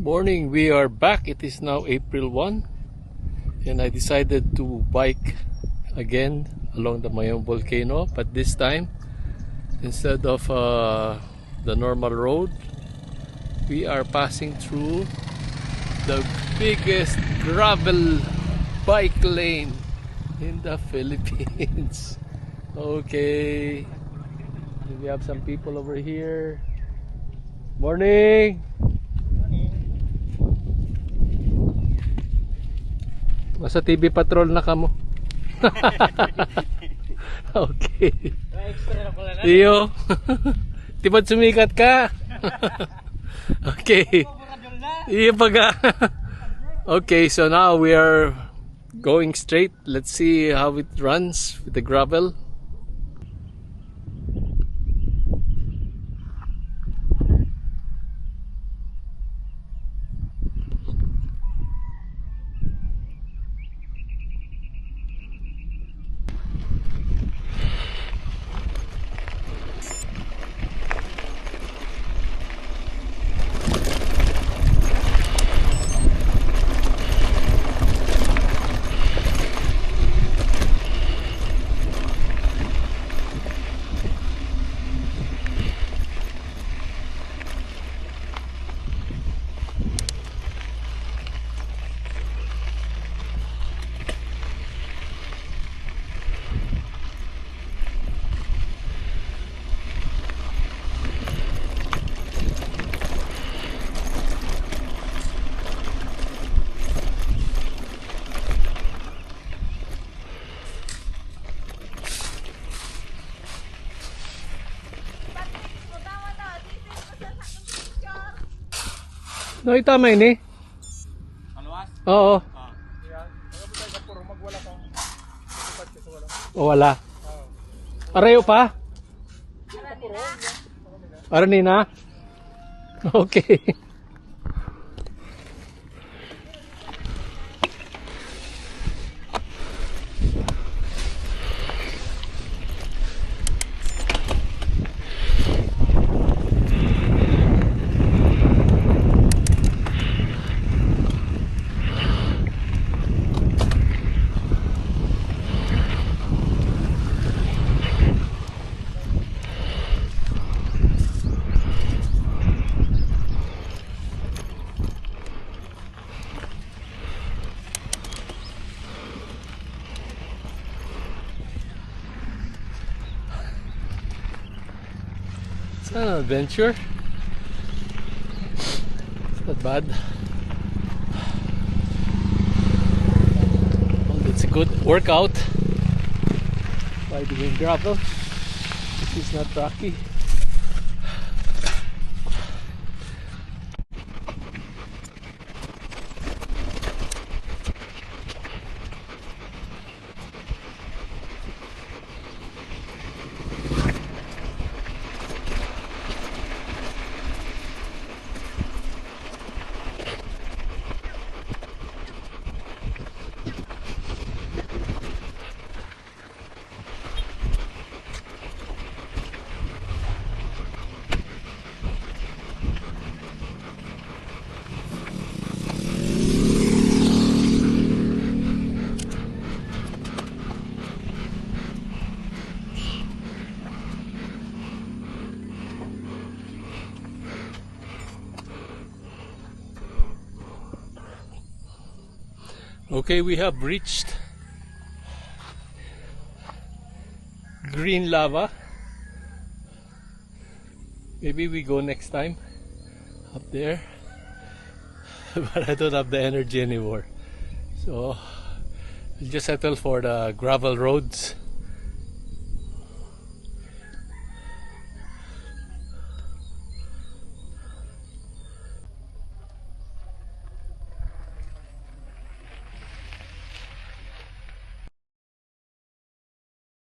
Morning, we are back. It is now April 1 and I decided to bike again along the Mayon volcano, but this time instead of the normal road, we are passing through the biggest gravel bike lane in the Philippines. Okay, we have some people over here. Morning. Sa TV Patrol na kamo. Okay. Iyo. Tipad sumikat ka. Okay. Iyo paga. Okay, so now we are going straight. Let's see how it runs with the gravel. No, itama ini. Maluwas? Oo. O wala. Arayo pa? Aranina? Okay. It's an adventure. It's not bad. Well, it's a good workout by doing gravel. It's not rocky. Okay, we have reached green lava. Maybe we go next time up there, but I don't have the energy anymore, so I'll just settle for the gravel roads.